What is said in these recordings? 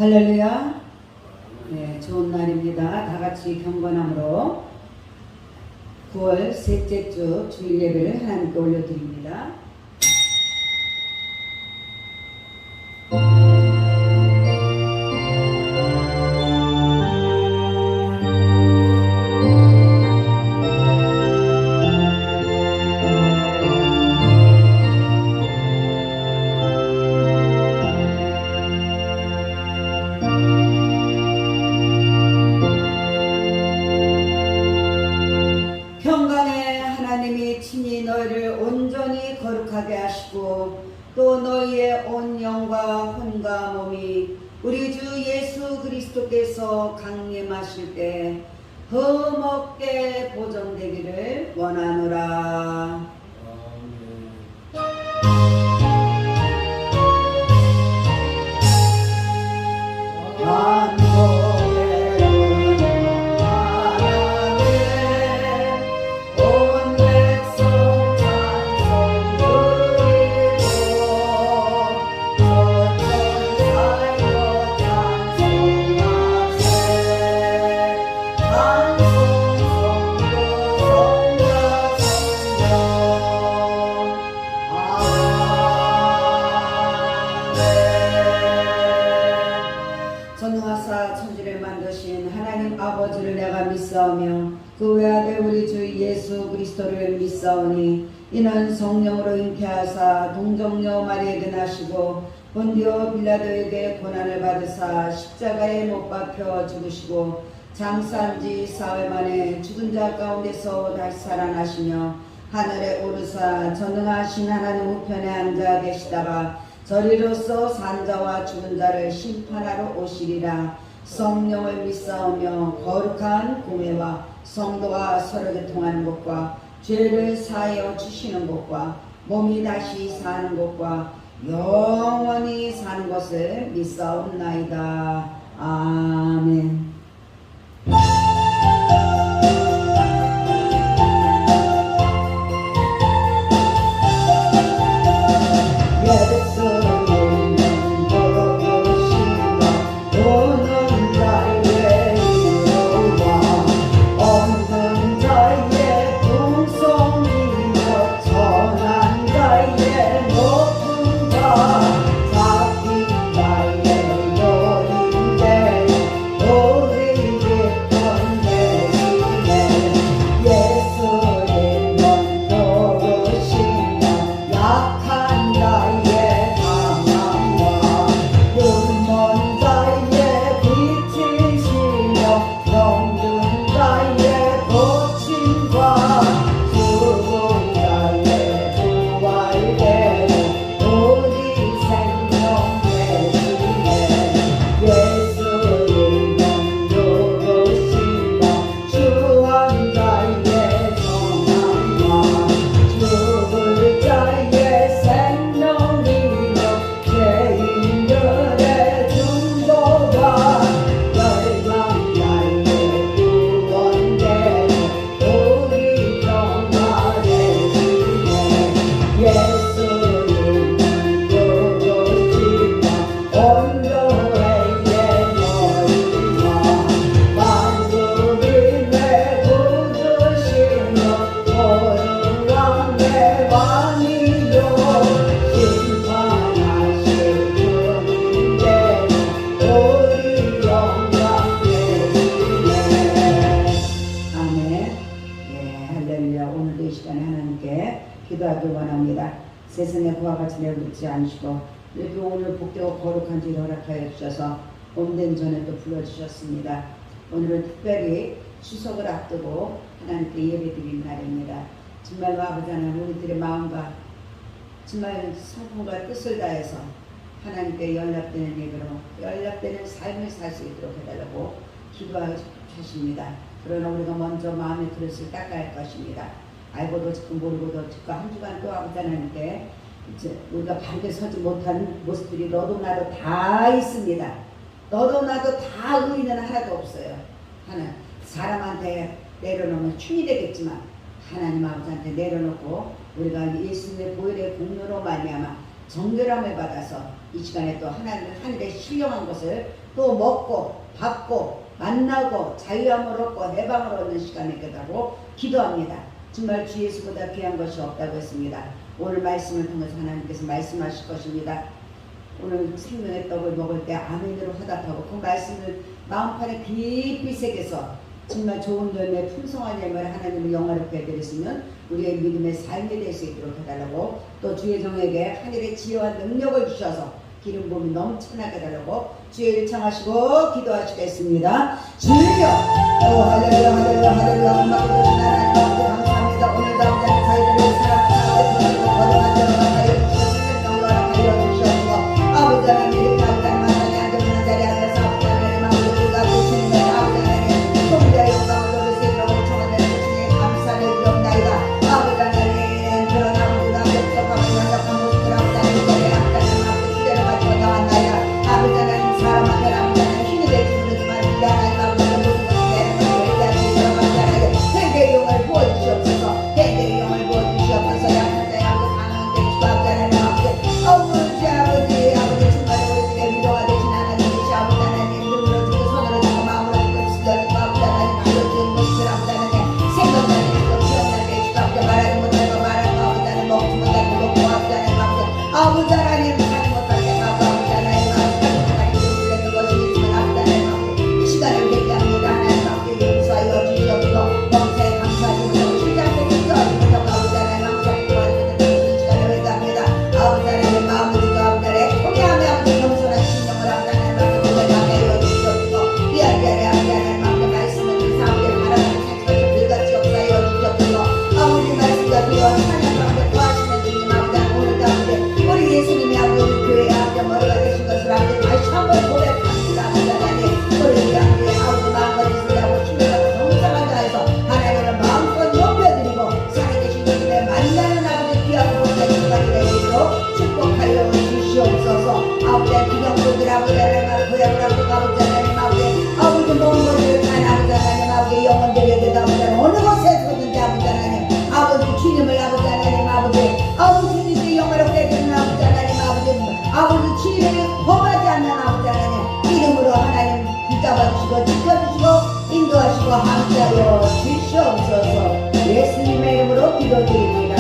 할렐루야. 네, 좋은 날입니다. 다 같이 경건함으로 9월 셋째 주 주일 예배를 하나님께 올려드립니다. 평강의 하나님이 친히 너희를 온전히 거룩하게 하시고 또 너희의 온 영과 혼과 몸이 우리 주 예수 그리스도께서 강림하실 때 흠없게 보존되기를 원하노라. 전능하사 천지를 만드신 하나님 아버지를 내가 믿사오며 그 외아들 우리 주 예수 그리스도를 믿사오니 이는 성령으로 잉태하사 동정녀 마리에게 나시고 본디오 빌라도에게 고난을 받으사 십자가에 못 박혀 죽으시고 장사한 지 사흘 만에 죽은 자 가운데서 다시 살아나시며 하늘에 오르사 전능하신 하나님 우편에 앉아 계시다가 저리로서 산자와 죽은 자를 심판하러 오시리라. 성령을 믿사오며 거룩한 공회와 성도가 서로 교통하는 것과 죄를 사하여 주시는 것과 몸이 다시 사는 것과 영원히 사는 것을 믿사옵나이다. 아멘. 기도하길 원합니다. 세상에 그와 같이 내어놓지 않으시고 이렇게 오늘 복되고 거룩한 지를 허락하여 주셔서 온된 전에 또 불러주셨습니다. 오늘은 특별히 추석을 앞두고 하나님께 예배드리는 날입니다. 정말로 아버지 하나님 우리들의 마음과 정말 성품과 뜻을 다해서 하나님께 연락되는 예배로 연락되는 삶을 살 수 있도록 해달라고 기도하십니다. 그러나 우리가 먼저 마음의 그릇을 닦아야 할 것입니다. 알고도 듣고 모르고도 듣고 한 주간 또 아버지 하나님께 이제 우리가 바르게 서지 못한 모습들이 너도 나도 다 있습니다. 너도 나도 다 의인은 하나도 없어요. 하나 사람한테 내려놓으면 춤이 되겠지만 하나님 아버지한테 내려놓고 우리가 예수님의 보혈의 공로로 말미암아 정결함을 받아서 이 시간에 또 하늘의 신령한 것을 또 먹고 받고 만나고 자유함을 얻고 해방을 얻는 시간이 되다고 기도합니다. 정말 주 예수보다 귀한 것이 없다고 했습니다. 오늘 말씀을 통해서 하나님께서 말씀하실 것입니다. 오늘 생명의 떡을 먹을 때 아멘으로 화답하고 그 말씀을 마음판에 깊이 새겨서 정말 좋은 열매, 풍성한 열매를 하나님을 영화롭게 해드렸으면 우리의 믿음의 삶이 될 수 있도록 해달라고, 또 주의 종에게 하늘의 지혜와 능력을 주셔서 기름 부음이 넘쳐나게 해달라고 주의 청하시고 기도하시겠습니다. 주여, 할렐루야 할렐루야 할렐루야. 음악을 주신 하나님 감사합니다. 오늘도 아버지 저희들을 사랑하시고 거듭난 자로 가여주시옵소서. 영광을 가여주시옵소서. 아버지 하나님 이렇게 하나님 만나게 앉아있는 자리에 앉아서 아버지 하나님 마음을 가르치는 것 아버지 하나님 통자의 영광을 돌리시기로 청하는 주님 감사를 드리옵나이다. 아버지 하나님 그런 아버지가 맹석하고 연약한 모습을 아버지 하나님 자리에 앉아있는 아버지 기대를 가지고 나왔나이다. 아버지 하나님 사람한테 아버지 하나님 힘이 될지 모르지만 우리 하나님 아버지 하나님 모든 것을 내는 얘기하시고 아버지 하나님 회개의 영을 부어주시옵소서. 회개의 영을 부어주시옵소서. 약한 자의 아버지 가능한 되시고 아버지 하나님 아버지 정말 우리에게 위로가 되신 하나님이시 아버지 하나님 눈으로 주고 손으로 주고 마음으로 주고 입술로 주고 아버지 하나님 알려주는 것을 아버지 하나님 생각나는 것을 기억나게 해주고 아버지 말하지 못하고 말하고 아버지 하나님 먹지 못하고 먹고 아버지 하나님 아버지 하나님 하지 못할 때 가고 아버지 하나님 하나님 되는 것이 있으면 아버지 하나님 이 시간을 회개합니다. 하나님 아버지 용서하여 주시옵소서. 범사에 감사하지 못하고 쉬지 않고 기도하지 못하고 아버지 하나님 항상 도와주는 이 시간을 회개합니다. 아버지 하나님 마음을 주고 아버지 하나님 통해하며 아버지 겸손한 신령을 아버지 하나님 아버지 고백하게 하여 주시옵소서. 귀한 자리 아버지 하나님 아버지 말씀을 주사 아버지 바라보는 생각을 불같이 역사하여 주시옵소서. 아버지 말씀과 비와 찬양과 함께 도와주시는 주님 아버지 하나님 오늘도 아버지 우리 예수님이 아버지 우리 교회의 아버지 머리가 되신 것을 아버지 다시 한번 고백합니다. 아버지 하나님 우리 아버지 마음가짐을 하고 힘을 하고 정성을 다해서 하나님을 마음껏 높여드리고 살아계신 주님의 만나는 아버지 귀하고 복된 시간이 되기로 축복하여 주시옵소서. 아버지 기념분들 아버지 하나님 고향을 아버지 아버지 하나님 아버지 먼 곳을 간 아버지 하나님 아버지 영혼들에게도 아버지 하나님 어느 곳에 서든지 아버지 하나님 아버지 주님을 아버지 하나님 아버지 주님의 영화롭게 해주는 아버지 하나님 아버지 주님을 범하지 않는 아버지 하나님 이름으로 하나님 붙잡아주시고 지켜주시고 인도하시고 함께하여 주시옵소서. 예수님의 이름으로 기도드립니다.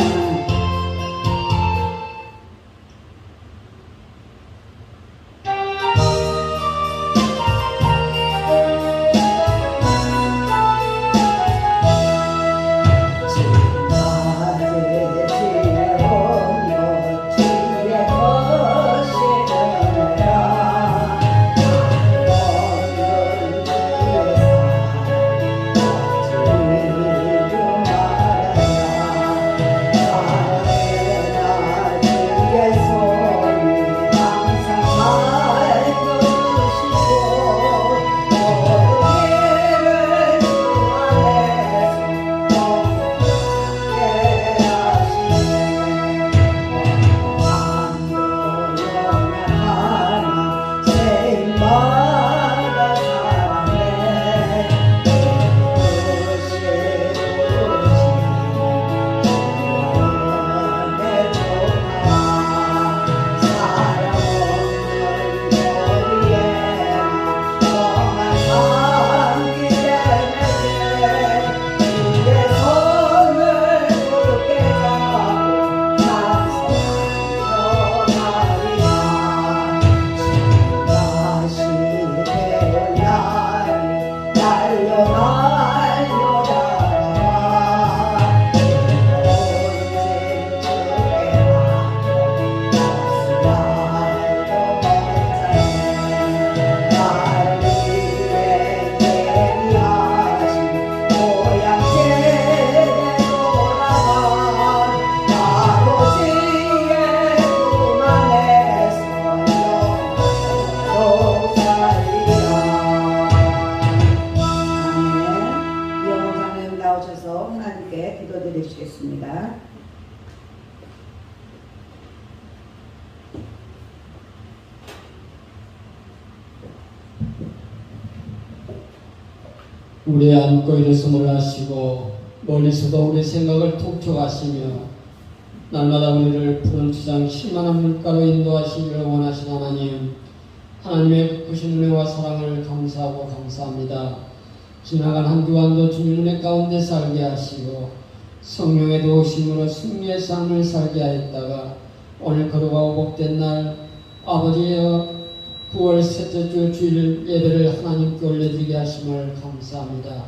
기도드리시겠습니다. 우리 안고 일어섬을 하시고 멀리서도 우리 생각을 톡톡하시며 날마다 우리를 푸른 투장 실만한 물가로 인도하시기를 원하신 하나님의 크신 은혜와 사랑을 감사하고 감사합니다. 지나간 한 주간도 주님 은혜 가운데 살게 하시고 성령의 도우심으로 승리의 삶을 살게 하였다가 오늘 거룩하고 복된 날 아버지여 9월 셋째 주 주일 예배를 하나님께 올려드리게 하심을 감사합니다.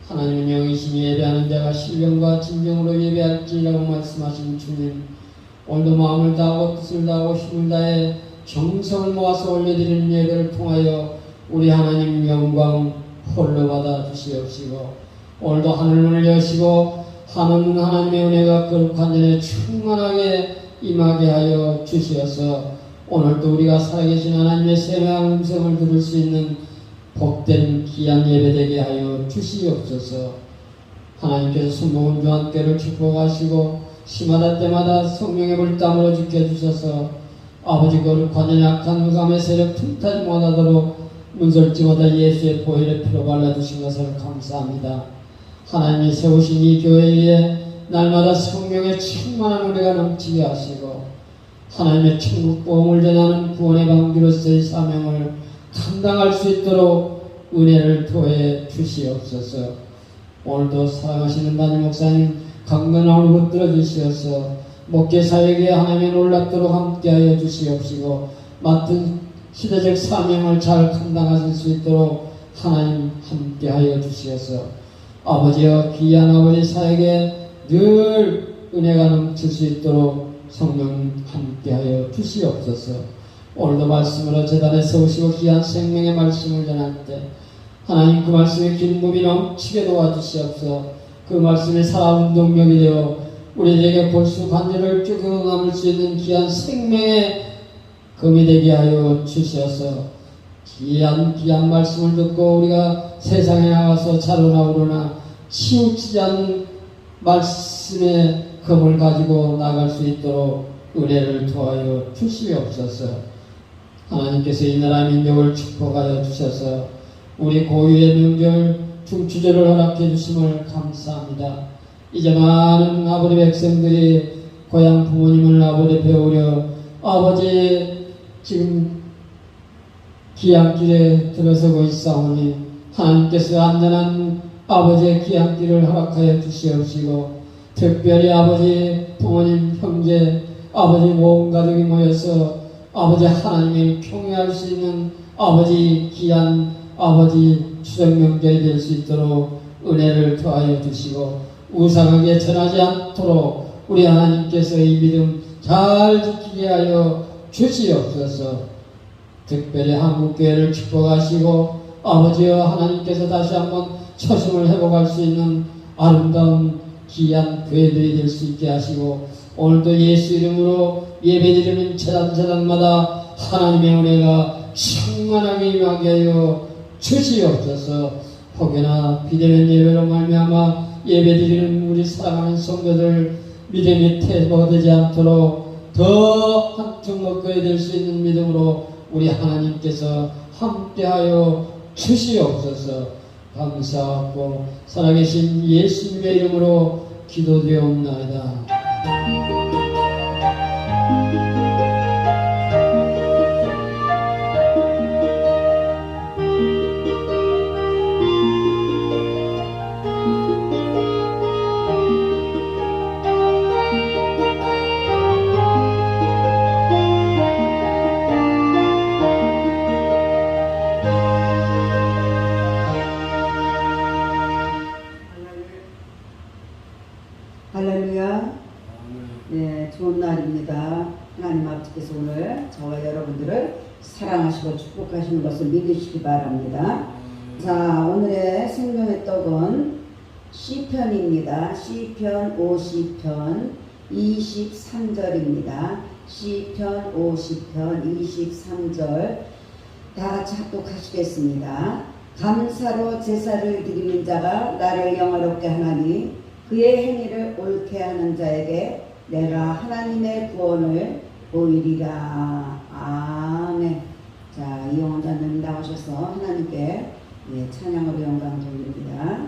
하나님은 영이시니 예배하는 자가 신령과 진정으로 예배할지라고 말씀하신 주님, 오늘도 마음을 다하고 뜻을 다하고 힘을 다해 정성을 모아서 올려드리는 예배를 통하여 우리 하나님 영광 홀로 받아 주시옵시고, 오늘도 하늘문을 여시고 하는 하나님의 은혜가 거룩한 전에 충만하게 임하게 하여 주시어서 오늘도 우리가 살아계신 하나님의 세미한 음성을 들을 수 있는 복된 귀한 예배되게 하여 주시옵소서. 하나님께서 순복음 교환교를 축복하시고 시마다 때마다 성령의 불땀으로 지켜주셔서 아버지 거룩한 약한 흑암의 세력 틈타지 못하도록 문설지마다 예수의 보혈의 피로 발라주신 것을 감사합니다. 하나님이 세우신 이 교회에 날마다 성령의 충만한 은혜가 넘치게 하시고 하나님의 천국 복음을 전하는 구원의 방주로서의 사명을 감당할 수 있도록 은혜를 토해 주시옵소서. 오늘도 사랑하시는 담임 목사님 강건함을 붙들어 주시어서 목회 사역에 하나님의 놀랍도록 함께하여 주시옵시고 맡은 시대적 사명을 잘 감당하실 수 있도록 하나님 함께하여 주시어서 아버지여 귀한 아버지 사역에 늘 은혜가 넘칠 수 있도록 성령 함께하여 주시옵소서. 오늘도 말씀으로 제단에 세우시고 귀한 생명의 말씀을 전할 때 하나님 그 말씀의 기름부이 넘치게 도와주시옵소서. 그 말씀이 살아온 동력이 되어 우리에게 골수 관절을 쭉 남을 수 있는 귀한 생명의 금이 되게 하여 주시어서 귀한 말씀을 듣고 우리가 세상에 나가서 자로나 우러나 치우치지 않는 말씀의 금을 가지고 나갈 수 있도록 은혜를 토하여 주시옵소서. 하나님께서 이 나라 민족을 축복하여 주셔서 우리 고유의 명절 중추절을 허락해 주심을 감사합니다. 이제 많은 아버지 백성들이 고향 부모님을 아버지 배우려 아버지 지금 귀향길에 들어서고 있사오니 하나님께서 안전한 아버지의 귀향길을 허락하여 주시옵시고 특별히 아버지 부모님 형제 아버지 온 가족이 모여서 아버지 하나님을 경외할 수 있는 아버지 귀한 아버지 추석 명절이 될 수 있도록 은혜를 더하여 주시고 우상하게 전하지 않도록 우리 하나님께서 이 믿음 잘 지키게 하여 주시옵소서. 특별히 한국교회를 축복하시고 아버지여 하나님께서 다시 한번 초심을 회복할 수 있는 아름다운 귀한 교회들이 될 수 있게 하시고 오늘도 예수 이름으로 예배드리는 재단마다 하나님의 은혜가 충만하게 임하게 하여 주시옵소서. 혹여나 비대면 예배로 말미암아 예배드리는 우리 사랑하는 성도들 믿음이 퇴보되지 않도록 더 한층 먹게 될 수 있는 믿음으로 우리 하나님께서 함께하여 주시옵소서. 감사하고 살아계신 예수님의 이름으로 기도되옵나이다. 할렐루야. 네, 좋은 날입니다. 하나님 아버지께서 오늘 저와 여러분들을 사랑하시고 축복하시는 것을 믿으시기 바랍니다. 자, 오늘의 생명의 떡은 시편입니다. 시편 50편 23절입니다. 시편 50편 23절 다 같이 합독하시겠습니다. 감사로 제사를 드리는 자가 나를 영화롭게 하나니 그의 행위를 옳게 하는 자에게 내가 하나님의 구원을 보이리라. 아멘. 자, 이영원자님 나오셔서 하나님께 찬양으로 영광 돌립니다.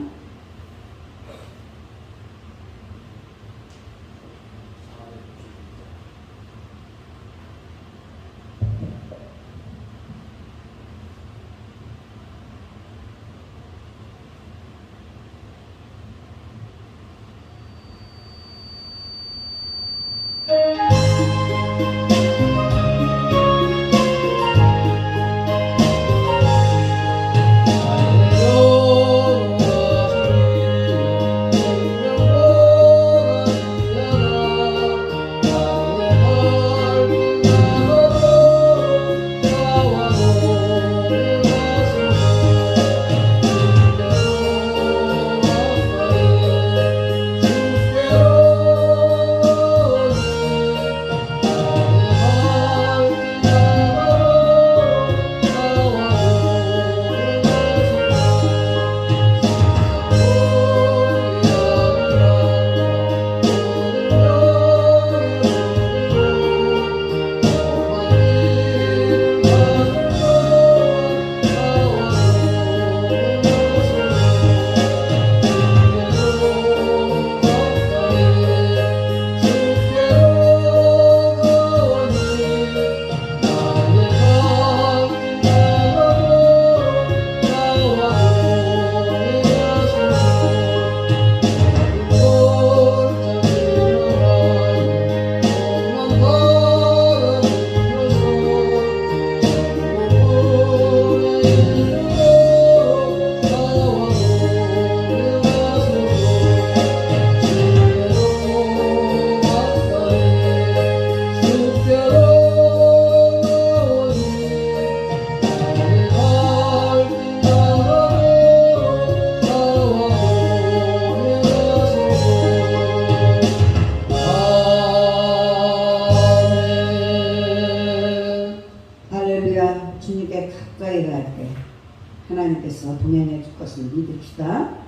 주님께서 동행해 줄 것을 믿읍시다.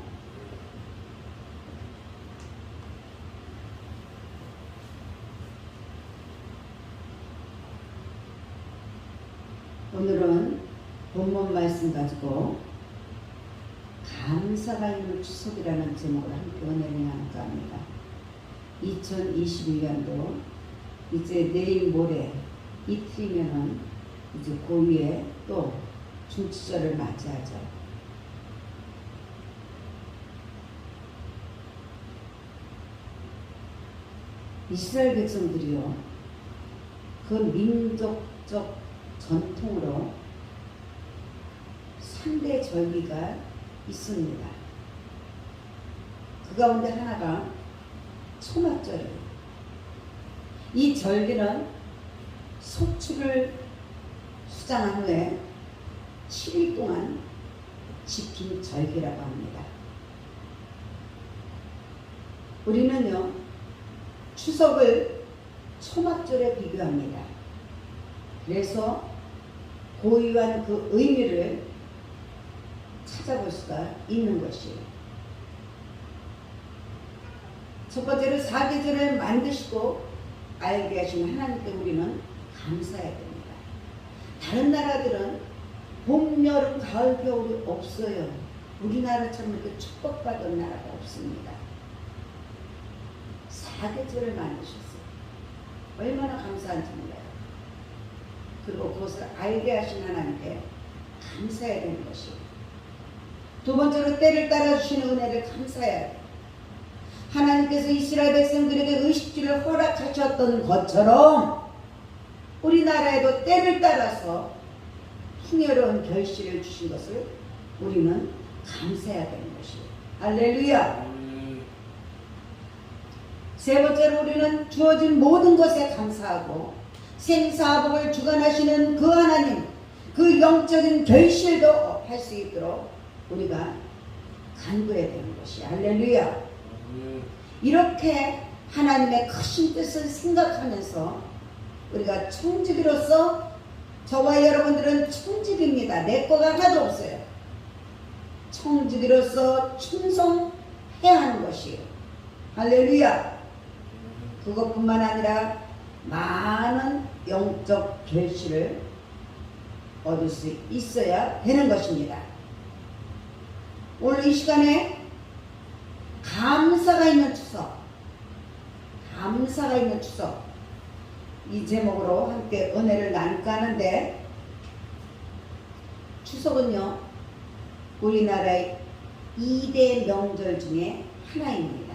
오늘은 본문 말씀 가지고 감사가 있는 추석이라는 제목으로 함께 은혜를 나눌까 합니다. 2021년도 이제 내일 모레 이틀이면은 이제 고위에 또 중치절을 맞이하죠. 이스라엘 백성들이요, 그 민족적 전통으로 3대 절기가 있습니다. 그 가운데 하나가 초막절이에요. 이 절기는 소출을 수장한 후에 7일 동안 지킨 절기라고 합니다. 우리는요, 추석을 초막절에 비교합니다. 그래서 고유한 그 의미를 찾아볼 수가 있는 것이에요. 첫 번째로 사계절을 만드시고 알게 하신 하나님께 우리는 감사해야 됩니다. 다른 나라들은 봄, 여름, 가을, 겨울이 없어요. 우리나라처럼 이렇게 축복받은 나라가 없습니다. 사계절을 만드셨어요. 얼마나 감사한지 몰라요. 그리고 그것을 알게 하신 하나님께 감사해야 되는 것이에요. 두 번째로 때를 따라 주시는 은혜를 감사해야 돼요. 하나님께서 이스라엘 백성들에게 의식주를 허락하셨던 것처럼 우리나라에도 때를 따라서 풍요로운 결실을 주신 것을 우리는 감사해야 되는 것이에요. 할렐루야. 세 번째로 우리는 주어진 모든 것에 감사하고 생사복을 주관하시는 그 하나님, 그 영적인 결실도 할 수 있도록 우리가 간구해야 되는 것이 할렐루야. 이렇게 하나님의 크신 뜻을 생각하면서 우리가 청지기로서, 저와 여러분들은 청지기입니다. 내 거가 하나도 없어요. 청지기로서 충성해야 하는 것이에요. 할렐루야. 그것뿐만 아니라 많은 영적 결실을 얻을 수 있어야 되는 것입니다. 오늘 이 시간에 감사가 있는 추석, 감사가 있는 추석, 이 제목으로 함께 은혜를 나눌까 하는데, 추석은요, 우리나라의 2대 명절 중에 하나입니다.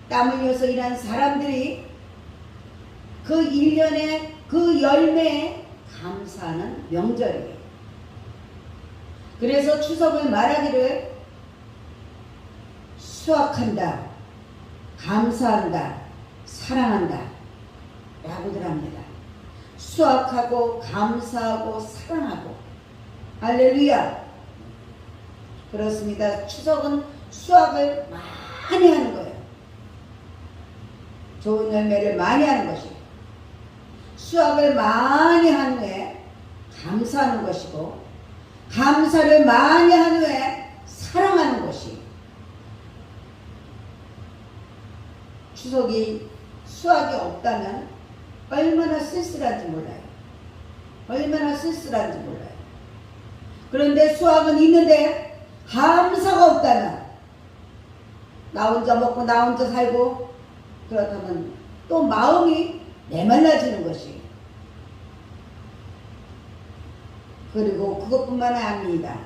땀 흘려서 일한 사람들이 그 1년의 그 열매에 감사하는 명절이에요. 그래서 추석을 말하기를 수확한다, 감사한다, 사랑한다 라고들 합니다. 수확하고 감사하고 사랑하고. 할렐루야. 그렇습니다. 추석은 수확을 많이 하는 거예요. 좋은 열매를 많이 하는 것이고, 수확을 많이 한 후에 감사하는 것이고, 감사를 많이 한 후에 사랑하는 것이, 추석이 수확이 없다면 얼마나 쓸쓸한지 몰라요. 얼마나 쓸쓸한지 몰라요. 그런데 수확은 있는데 감사가 없다면, 나 혼자 먹고 나 혼자 살고, 그렇다면 또 마음이 메말라지는 것이. 그리고 그것뿐만 아닙니다.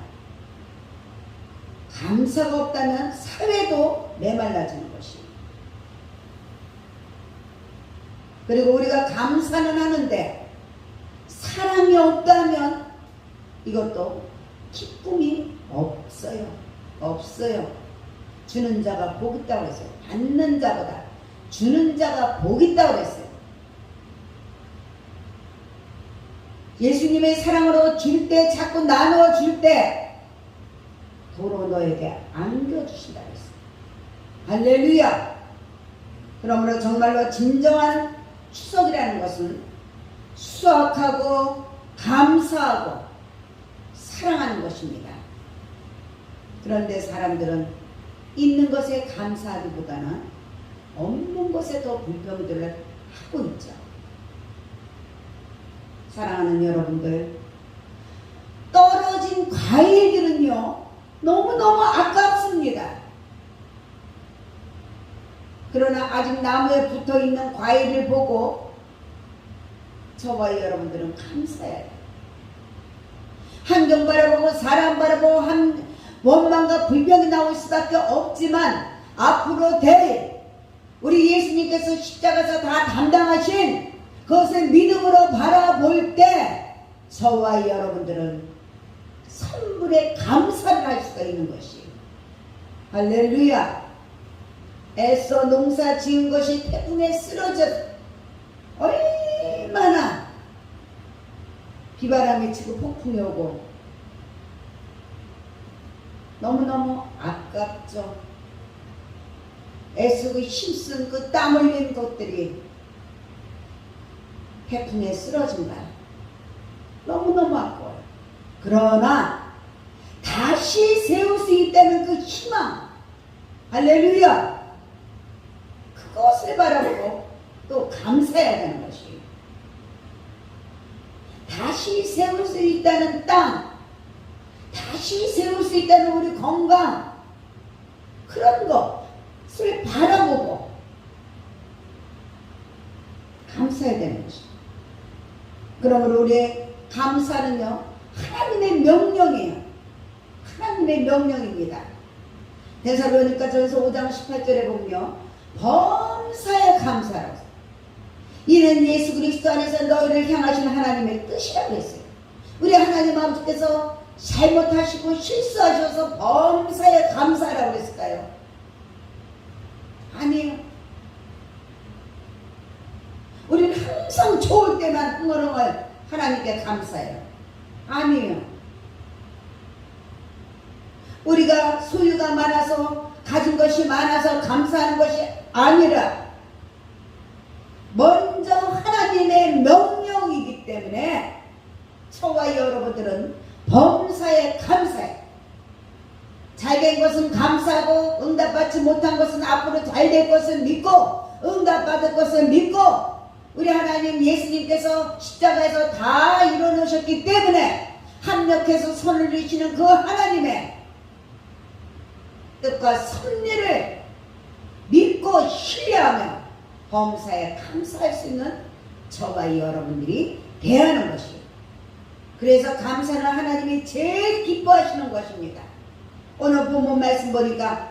감사가 없다면 사회도 메말라지는 것이. 그리고 우리가 감사는 하는데 사랑이 없다면 이것도 기쁨이 없어요. 없어요. 주는 자가 복 있다고 했어요. 받는 자보다 주는 자가 복 있다고 했어요. 예수님의 사랑으로 줄 때, 자꾸 나누어 줄 때 도로 너에게 안겨주신다 그랬어요. 할렐루야. 그러므로 정말로 진정한 추석이라는 것은 수확하고 감사하고 사랑하는 것입니다. 그런데 사람들은 있는 것에 감사하기보다는 없는 것에 더 불평들을 하고 있죠. 사랑하는 여러분들, 떨어진 과일들은요 너무너무 아깝습니다. 그러나 아직 나무에 붙어있는 과일을 보고 저와 여러분들은 감사해야 돼요. 환경 바라보고 사람 바라보고 원망과 불평이 나올 수밖에 없지만 앞으로 될 우리 예수님께서 십자가에서 다 담당하신 그것을 믿음으로 바라볼 때 저와 여러분들은 선물에 감사를 할 수가 있는 것이에요. 할렐루야. 애써 농사 지은 것이 태풍에 쓰러져 얼마나 비바람이 치고 폭풍이 오고 너무너무 아깝죠. 애쓰고 힘쓴 그 땀 흘린 것들이 태풍에 쓰러진다. 너무너무 아까워요. 그러나 다시 세울 수 있다는 그 희망, 할렐루야, 그것을 바라보고 또 감사해야 되는 것이에요. 다시 세울 수 있다는 땅, 다시 세울 수 있다는 우리 건강, 그런 것을 바라보고 감사해야 되는 것이죠. 그러므로 우리의 감사는요 하나님의 명령이에요. 하나님의 명령입니다. 데살로니가전서 5장 18절에 보면요, 범사에 감사하라. 이는 예수 그리스도 안에서 너희를 향하신 하나님의 뜻이라고 했어요. 우리 하나님 아버지께서 잘못하시고 실수하셔서 범사에 감사하라고 했을까요? 아니에요. 우리는 항상 좋을 때만 흥얼흥얼 하나님께 감사해요. 아니에요. 우리가 소유가 많아서 가진 것이 많아서 감사하는 것이 아니라 먼저 하나님의 명령이기 때문에 저와 여러분들은 범사에 감사해. 잘된 것은 감사하고 응답받지 못한 것은 앞으로 잘될 것을 믿고 응답받을 것을 믿고 우리 하나님 예수님께서 십자가에서 다 이뤄놓으셨기 때문에 합력해서 선을 이루시는 그 하나님의 뜻과 섭리를 믿고 신뢰하며 범사에 감사할 수 있는 저와 여러분들이 대하는 것이에요. 그래서 감사는 하나님이 제일 기뻐하시는 것입니다. 오늘 본문 말씀 보니까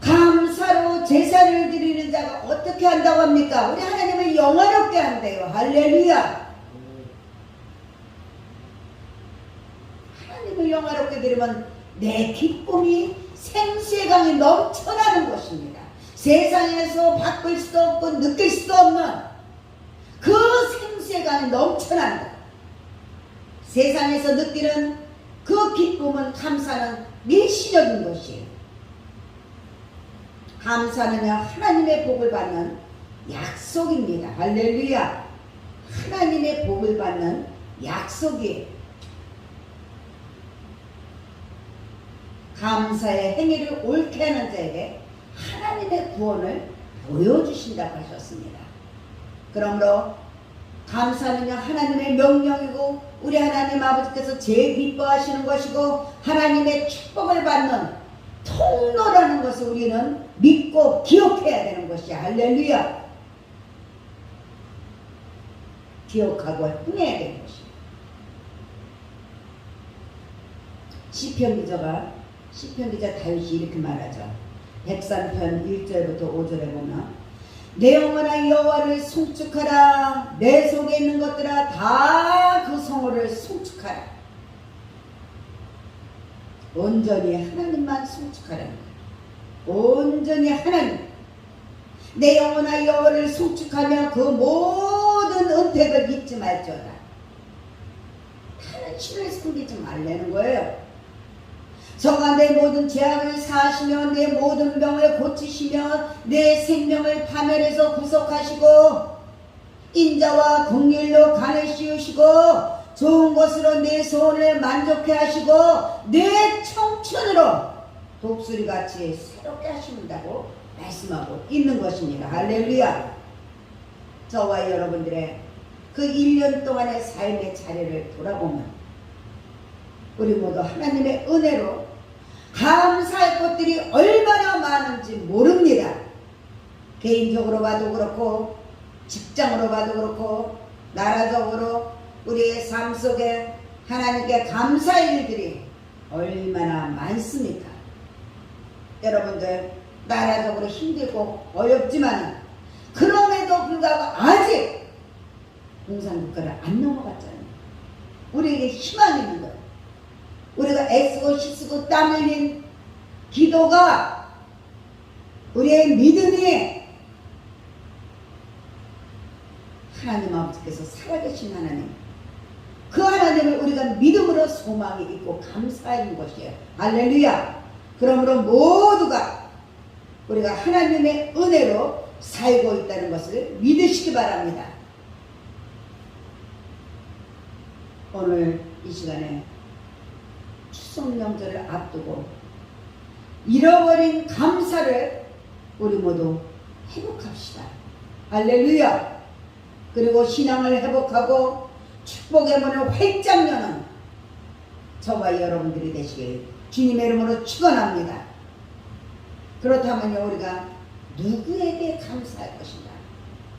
감사로 제사를 드리는 자가 어떻게 한다고 합니까? 우리 하나님을 영화롭게 한대요. 할렐루야. 하나님을 영화롭게 드리면 내 기쁨이 생수의 강이 넘쳐나는 것입니다. 세상에서 바꿀 수도 없고 느낄 수도 없는 그 생수의 강이 넘쳐나는 것. 세상에서 느끼는 그 기쁨은, 감사는 일시적인 것이에요. 감사는요 하나님의 복을 받는 약속입니다. 할렐루야. 하나님의 복을 받는 약속이에요. 감사의 행위를 옳게 하는 자에게 하나님의 구원을 보여주신다고 하셨습니다. 그러므로 감사는요 하나님의 명령이고 우리 하나님 아버지께서 제일 기뻐하시는 것이고 하나님의 축복을 받는 통로라는 것을 우리는 믿고 기억해야 되는 것이야. 할렐루야. 기억하고 행해야 되는 것이야. 시편 기자 다윗이 이렇게 말하죠. 103편 1절부터 5절에 보면 내 영혼아 여호와를 송축하라. 내 속에 있는 것들아 다 그 성호를 송축하라. 온전히 하나님만 송축하라는 거예요. 온전히 하나님. 내 영혼아 여호와를 송축하며 그 모든 은택을 잊지 말지어다. 다른 신을 섬기지 말라는 거예요. 저가 내 모든 죄악을 사하시며 내 모든 병을 고치시며 내 생명을 파멸해서 구속하시고 인자와 긍휼로 간을 씌우시고 좋은 것으로 내 소원을 만족해 하시고 내 청춘으로 독수리같이 새롭게 하신다고 말씀하고 있는 것입니다. 할렐루야. 저와 여러분들의 그 1년 동안의 삶의 자리를 돌아보면 우리 모두 하나님의 은혜로 감사할 것들이 얼마나 많은지 모릅니다. 개인적으로 봐도 그렇고 직장으로 봐도 그렇고 나라적으로 우리의 삶 속에 하나님께 감사할 일들이 얼마나 많습니까? 여러분들 나라적으로 힘들고 어렵지만 그럼에도 불구하고 아직 공산국가를 안 넘어갔잖아요. 우리에게 희망이 있는 거예요. 우리가 애쓰고 힘쓰고 땀 흘린 기도가 우리의 믿음이 하나님 아버지께서 살아계신 하나님, 그 하나님을 우리가 믿음으로 소망이 있고 감사하는 것이에요. 할렐루야. 그러므로 모두가 우리가 하나님의 은혜로 살고 있다는 것을 믿으시기 바랍니다. 오늘 이 시간에 추석 명절을 앞두고 잃어버린 감사를 우리 모두 회복합시다. 할렐루야. 그리고 신앙을 회복하고 축복의 문을 활짝 여는 저와 여러분들이 되시길 주님의 이름으로 축원합니다. 그렇다면요, 우리가 누구에게 감사할 것인가?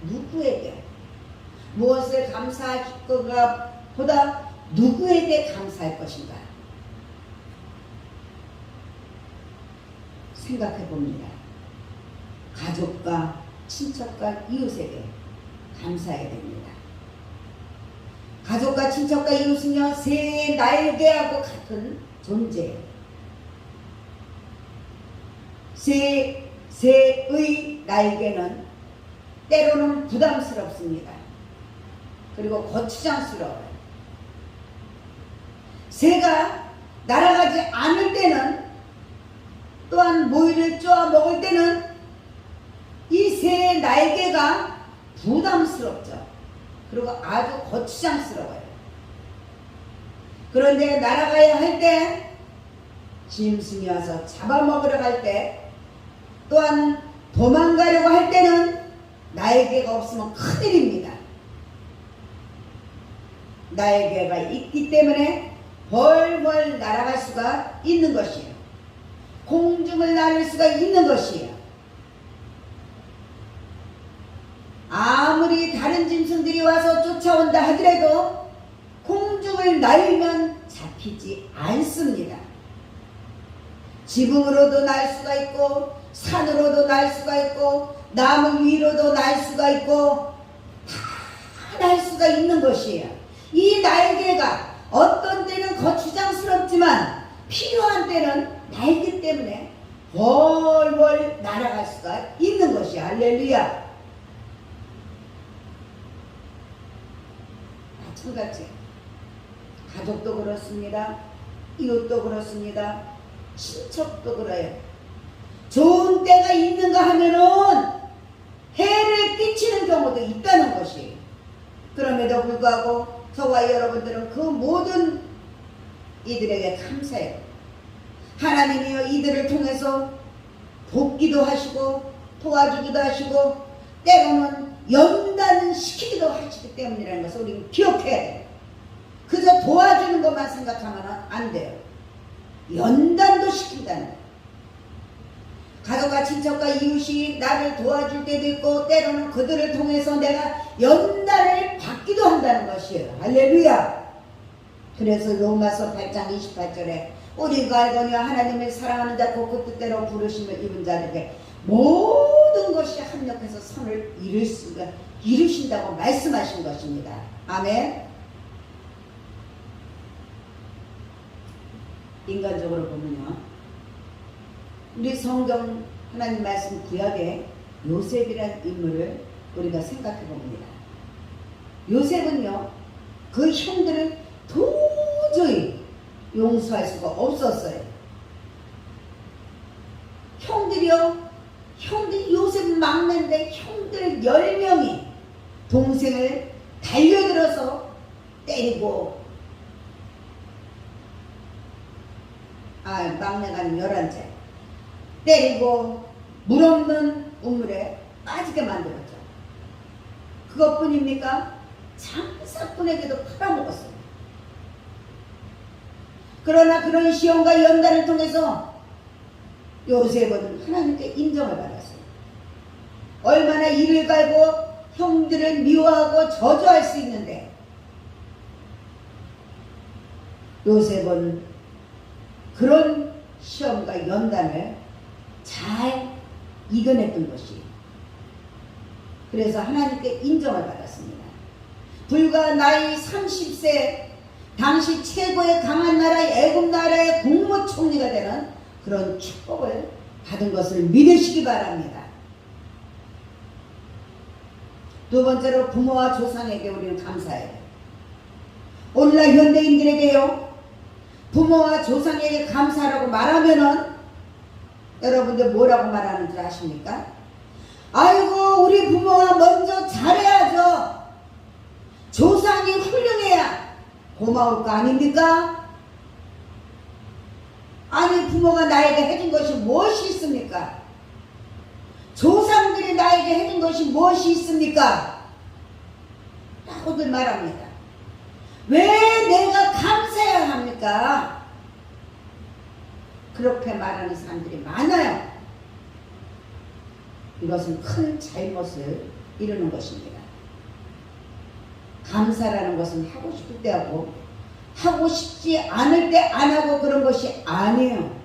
누구에게? 무엇을 감사할 것인가 보다 누구에게 감사할 것인가? 생각해 봅니다. 가족과 친척과 이웃에게 감사해야 됩니다. 가족과 친척과 이웃은요, 새의 날개하고 같은 존재예요. 새의 날개는 때로는 부담스럽습니다. 그리고 거추장스러워요. 새가 날아가지 않을 때는, 또한 모이를 쪼아 먹을 때는 이 새의 날개가 부담스럽죠. 그리고 아주 거추장스러워요. 그런데 날아가야 할 때, 짐승이 와서 잡아먹으러 갈 때, 또한 도망가려고 할 때는 날개가 없으면 큰일입니다. 날개가 있기 때문에 벌벌 날아갈 수가 있는 것이에요. 공중을 나를 수가 있는 것이에요. 아무리 다른 짐승들이 와서 쫓아온다 하더라도 공중을 날면 잡히지 않습니다. 지붕으로도 날 수가 있고 산으로도 날 수가 있고 나무 위로도 날 수가 있고 다 날 수가 있는 것이에요. 이 날개가 어떤 때는 거추장스럽지만 필요한 때는 날개 때문에 벌벌 날아갈 수가 있는 것이에요. 할렐루야. 마찬가지 가족도 그렇습니다. 이웃도 그렇습니다. 친척도 그래요. 좋은 때가 있는가 하면은 해를 끼치는 경우도 있다는 것이. 그럼에도 불구하고 저와 여러분들은 그 모든 이들에게 감사해요. 하나님이여 이들을 통해서 돕기도 하시고 도와주기도 하시고 때로는 연단시키기도 하시기 때문이라는 것을 우리는 기억해야 돼요. 그저 도와주는 것만 생각하면 안 돼요. 연단도 시킨다는 거예요. 가족과 친척과 이웃이 나를 도와줄 때도 있고 때로는 그들을 통해서 내가 연단을 받기도 한다는 것이에요. 할렐루야. 그래서 로마서 8장 28절에 우리가 알거니와 하나님을 사랑하는 자 곧 그 뜻대로 부르심을 입은 자들에게 모든 것이 합력해서 선을 이루신다고 말씀하신 것입니다. 아멘. 인간적으로 보면요, 우리 성경 하나님 말씀 구약에 요셉이라는 인물을 우리가 생각해 봅니다. 요셉은요, 그 형들을 도저히 용서할 수가 없었어요. 형들이 요셉 막내인데 형들 10명이 동생을 달려들어서 때리고 막내가 11째 때리고 물 없는 우물에 빠지게 만들었죠. 그것뿐입니까? 장사꾼에게도 팔아먹었어요. 그러나 그런 시험과 연단을 통해서 요셉은 하나님께 인정을 받았어요. 얼마나 이를 갈고 형들을 미워하고 저주할 수 있는데 요셉은 그런 시험과 연단을 잘 이겨냈던 것이 그래서 하나님께 인정을 받았습니다. 불과 나이 30세 당시 최고의 강한 나라 애굽 나라의 국무총리가 되는 그런 축복을 받은 것을 믿으시기 바랍니다. 두 번째로 부모와 조상에게 우리는 감사해요. 오늘날 현대인들에게요, 부모와 조상에게 감사라고 말하면은 여러분들 뭐라고 말하는 줄 아십니까? 아이고 우리 부모가 먼저 잘해야죠. 조상이 훌륭해야 고마울 거 아닙니까? 아니 부모가 나에게 해준 것이 무엇이 있습니까? 조상들이 나에게 해준 것이 무엇이 있습니까? 라고들 말합니다. 왜 내가 감사해야 합니까? 그렇게 말하는 사람들이 많아요. 이것은 큰 잘못을 이루는 것입니다. 감사라는 것은 하고 싶을 때 하고 하고 싶지 않을 때 안 하고 그런 것이 아니에요.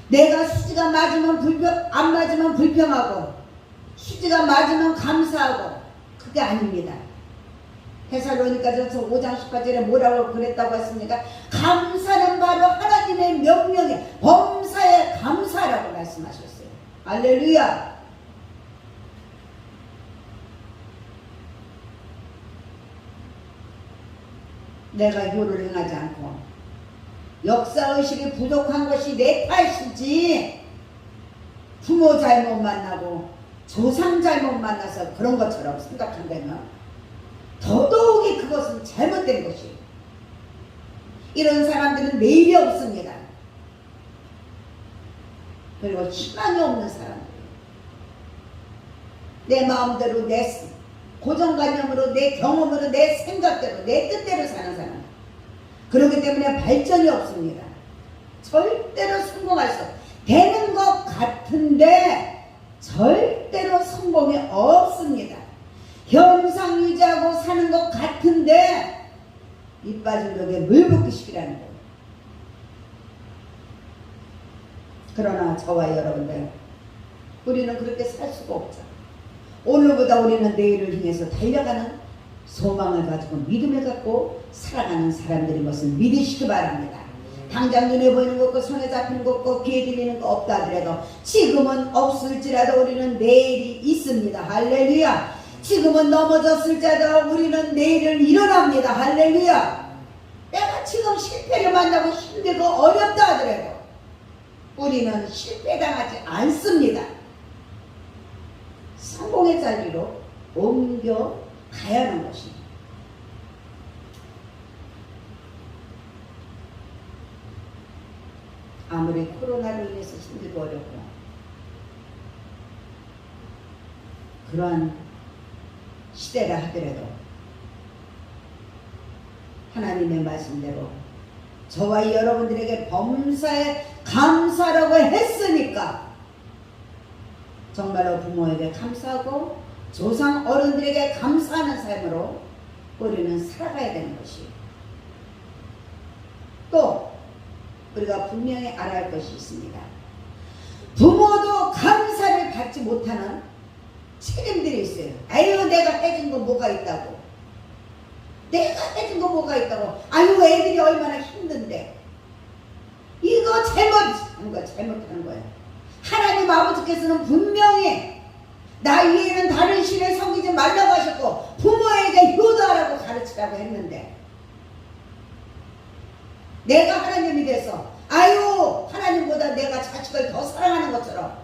내가 수지가 맞으면 안 맞으면 불평하고 수지가 맞으면 감사하고 그게 아닙니다. 데살로니가전서 5장 18절에 뭐라고 그랬다고 했습니까? 감사는 바로 하나님의 명령에 범사에 감사라고 말씀하셨어요. 할렐루야. 내가 효를 행하지 않고 역사의식이 부족한 것이 내 탓이지 부모 잘못 만나고 조상 잘못 만나서 그런 것처럼 생각한다면 더더욱이 그것은 잘못된 것이에요. 이런 사람들은 내일이 없습니다. 그리고 희망이 없는 사람들이에요. 내 마음대로 내 고정관념으로 내 경험으로 내 생각대로 내 뜻대로 사는 사람, 그렇기 때문에 발전이 없습니다. 절대로 성공할 수 되는 것 같은데 절대로 성공이 없습니다. 현상 유지하고 사는 것 같은데 이 빠진 벽에 물 붓기식이라는 거예요. 그러나 저와 여러분들 우리는 그렇게 살 수가 없죠. 오늘보다 우리는 내일을 향해서 달려가는 소망을 가지고 믿음을 갖고 살아가는 사람들인 것을 믿으시기 바랍니다. 당장 눈에 보이는 것 없고 손에 잡히는 것 없고 귀에 들리는 거 없다 하더라도 지금은 없을지라도 우리는 내일이 있습니다. 할렐루야. 지금은 넘어졌을지라도 우리는 내일은 일어납니다. 할렐루야. 내가 지금 실패를 만나고 힘들고 어렵다 하더라도 우리는 실패당하지 않습니다. 성공의 자리로 옮겨 가야 하는 것입니다. 아무리 코로나로 인해서 힘들고 어렵고 그러한 시대라 하더라도 하나님의 말씀대로 저와 여러분들에게 범사에 감사라고 했으니까 정말로 부모에게 감사하고 조상 어른들에게 감사하는 삶으로 우리는 살아가야 되는 것이에요. 또 우리가 분명히 알아야 할 것이 있습니다. 부모도 감사를 받지 못하는 책임들이 있어요. 아유 내가 해준 거 뭐가 있다고, 내가 해준 거 뭐가 있다고, 아유 애들이 얼마나 힘든데, 이거 잘못하는 거야. 잘못하는 거예요. 하나님 아버지께서는 분명히 나 위에는 다른 신을 섬기지 말라고 하셨고 부모에게 효도하라고 가르치라고 했는데 내가 하나님이 돼서 아유 하나님보다 내가 자식을 더 사랑하는 것처럼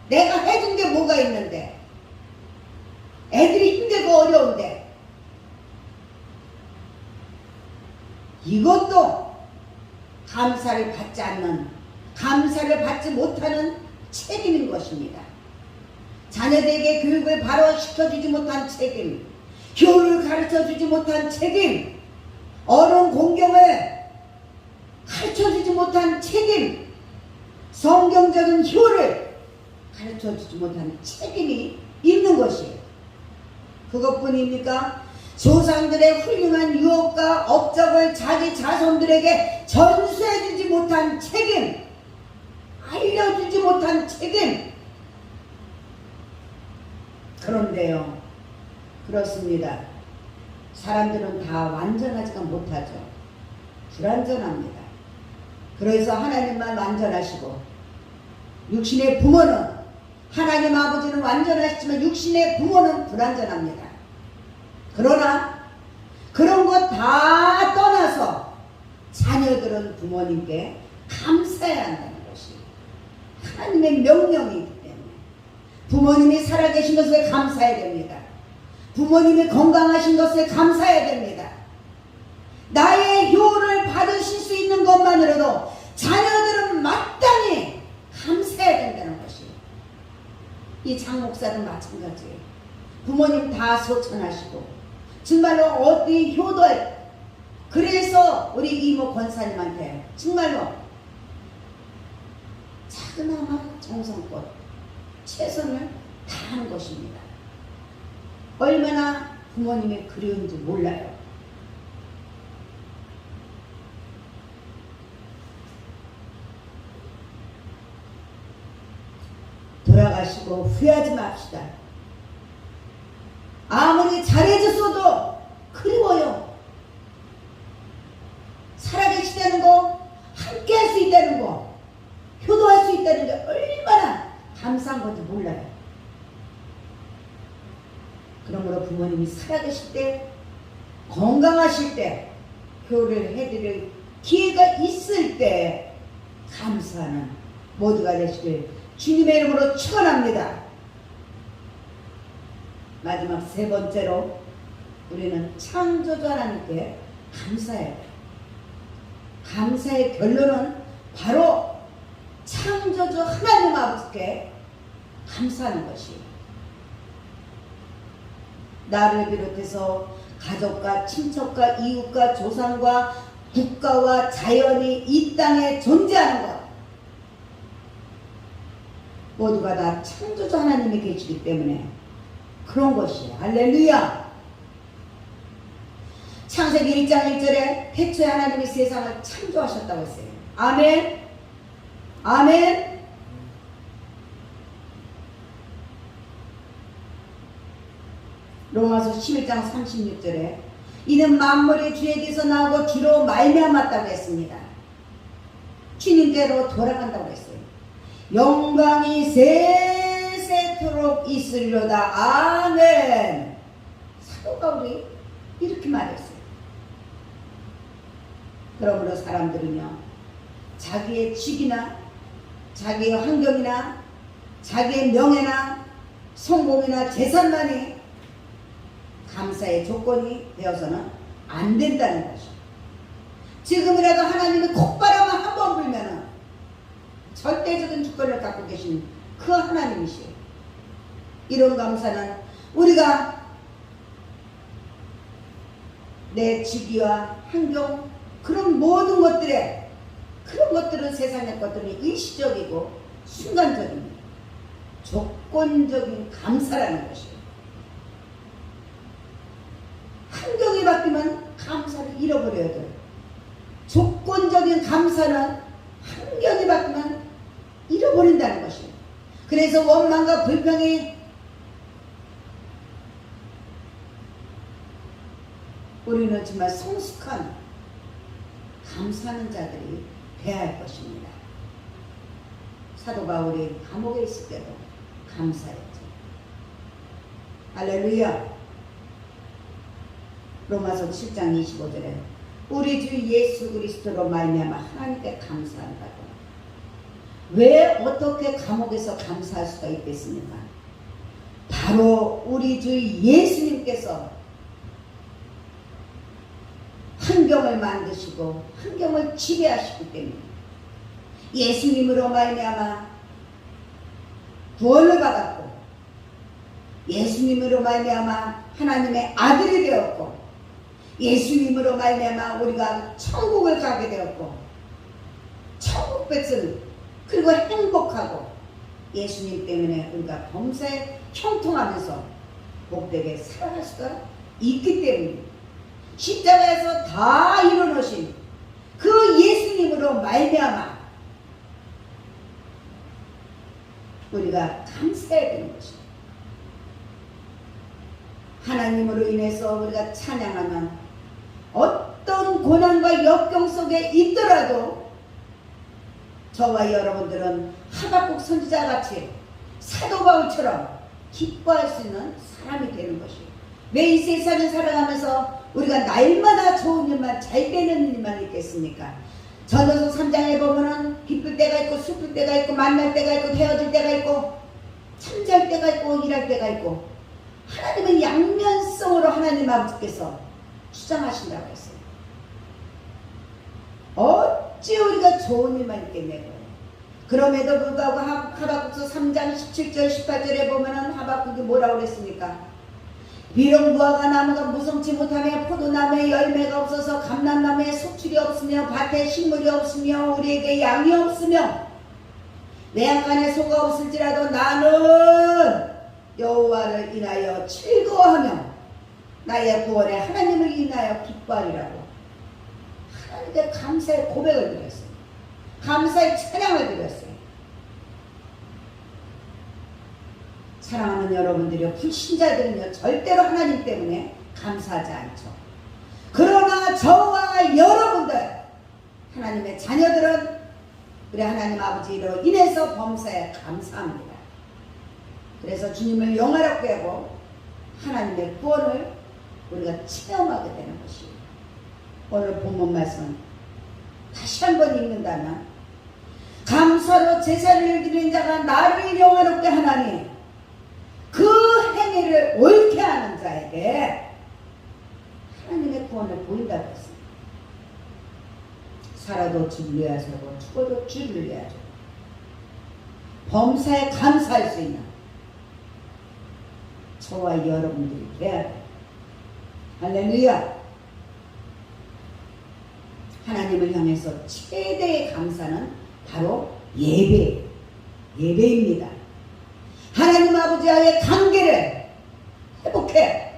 내가 해준 게 뭐가 있는데, 애들이 힘들고 어려운데, 이것도 감사를 받지 않는, 감사를 받지 못하는 책임인 것입니다. 자녀들에게 교육을 바로 시켜주지 못한 책임, 교육을 가르쳐주지 못한 책임, 어른 공경을 가르쳐주지 못한 책임, 성경적인 효를 가르쳐주지 못한 책임이 있는 것이에요. 그것뿐입니까? 조상들의 훌륭한 유업과 업적을 자기 자손들에게 전수해주지 못한 책임, 알려주지 못한 책임. 그런데요, 그렇습니다. 사람들은 다 완전하지가 못하죠. 불완전합니다. 그래서 하나님만 완전하시고, 육신의 부모는, 하나님 아버지는 완전하시지만 육신의 부모는 불완전합니다. 그러나 그런 것 다 떠나서 자녀들은 부모님께 감사해야 한다는 것이 하나님의 명령이기 때문에 부모님이 살아계신 것에 감사해야 됩니다. 부모님이 건강하신 것에 감사해야 됩니다. 나의 효를 받으실 수 있는 것만으로도 자녀들은 마땅히 감사해야 된다는 것이에요. 이 장목사는 마찬가지예요. 부모님 다 소천하시고 정말로 어디 효도할, 그래서 우리 이모 권사님한테 정말로 작은아마 정성껏 최선을 다하는 것입니다. 얼마나 부모님이 그리운지 몰라요. 돌아가시고 후회하지 맙시다. 아무리 잘해줬어도 그리워요. 살아계시다는 거, 함께 할 수 있다는 거, 효도할 수 있다는 게 얼마나 감사한 건지 몰라요. 그러므로 부모님이 살아계실 때, 건강하실 때, 효를 해드릴 기회가 있을 때 감사하는 모두가 되시길 주님의 이름으로 축원합니다. 마지막 세 번째로 우리는 창조주 하나님께 감사해야 돼요. 감사의 결론은 바로 창조주 하나님 아버지께 감사하는 것이에요. 나를 비롯해서 가족과 친척과 이웃과 조상과 국가와 자연이 이 땅에 존재하는 것, 모두가 다 창조주 하나님이 계시기 때문에 그런 것이에요. 할렐루야. 창세기 1장 1절에 태초에 하나님이 세상을 창조하셨다고 했어요. 아멘. 아멘. 로마서 11장 36절에 이는 만물이 주에게서 나오고 주로 말미암았다고 했습니다. 주님께로 돌아간다고 했어요. 영광이 세세토록 있으려다. 아멘. 사도 바울이 이렇게 말했어요. 그러므로 사람들은요, 자기의 직이나 자기의 환경이나 자기의 명예나 성공이나 재산만이 감사의 조건이 되어서는 안 된다는 것이죠. 지금이라도 하나님이 콧바람을 한 번 불면은 절대적인 주권을 갖고 계신 그 하나님이시에요. 이런 감사는 우리가 내 직위와 환경, 그런 모든 것들에, 그런 것들은 세상의 것들은 일시적이고 순간적입니다. 조건적인 감사라는 것이에요. 환경이 바뀌면 감사를 잃어버려야 돼요. 조건적인 감사는 환경이 바뀌면 잃어버린다는 것이에요. 그래서 원망과 불평이 우리는 정말 성숙한 감사하는 자들이 되어야 할 것입니다. 사도 바울이 감옥에 있을 때도 감사했죠. 할렐루야. 로마서 7장 25절에 우리 주 예수 그리스도로 말미암아 하나님께 감사한다고. 왜 어떻게 감옥에서 감사할 수가 있겠습니까? 바로 우리 주 예수님께서 환경을 만드시고 환경을 지배하시기 때문에 예수님으로 말미암아 구원을 받았고 예수님으로 말미암아 하나님의 아들이 되었고 예수님으로 말미암아 우리가 천국을 가게 되었고 천국 백성 그리고 행복하고 예수님 때문에 우리가 범사에 형통하면서 복되게 살아갈 수가 있기 때문에 십자가에서 다 이루어놓으신 그 예수님으로 말미암아 우리가 감사해야 되는 것입니다. 하나님으로 인해서 우리가 찬양하면 어떤 고난과 역경 속에 있더라도 저와 여러분들은 하박국 선지자같이 사도 바울처럼 기뻐할 수 있는 사람이 되는 것이에요. 매일 세상을 살아가면서 우리가 날마다 좋은 일만 잘 되는 일만 있겠습니까? 전도서 3장에 보면은 기쁠 때가 있고 슬플 때가 있고 만날 때가 있고 헤어질 때가 있고 잠잘 때가 있고 일할 때가 있고 하나님은 양면성으로 하나님 아버지께서 주장하신다고 했어요. 어찌 우리가 좋은 일만 있겠냐고요. 그럼에도 불구하고 하박국서 3장 17절 18절에 보면은 하박국이 뭐라고 그랬습니까? 비록 무화과 나무가 무성치 못하며 포도나무에 열매가 없어서 감람나무에 소출이 없으며 밭에 식물이 없으며 우리에게 양이 없으며 내양간에 소가 없을지라도 나는 여호와를 인하여 즐거워하며 나의 구원에 하나님을 인하여 기뻐하리라고 하나님께 감사의 고백을 드렸어요. 감사의 찬양을 드렸어요. 사랑하는 여러분들이요, 불신자들은요 절대로 하나님 때문에 감사하지 않죠. 그러나 저와 여러분들 하나님의 자녀들은 우리 하나님 아버지로 인해서 범사에 감사합니다. 그래서 주님을 영화롭게 하고 하나님의 구원을 우리가 체험하게 되는 것이에요. 오늘 본문 말씀 다시 한번 읽는다면 감사로 제사를 드리는 자가 나를 영화롭게 하나니 그 행위를 옳게 하는 자에게 하나님의 구원을 보인다고 했습니다. 살아도 주를 위하여 살고 죽어도 주를 위하여 범사에 감사할 수 있는 저와 여러분들이 돼야 돼요. 할렐루야. 하나님을 향해서 최대의 감사는 바로 예배입니다. 하나님 아버지와의 관계를 회복해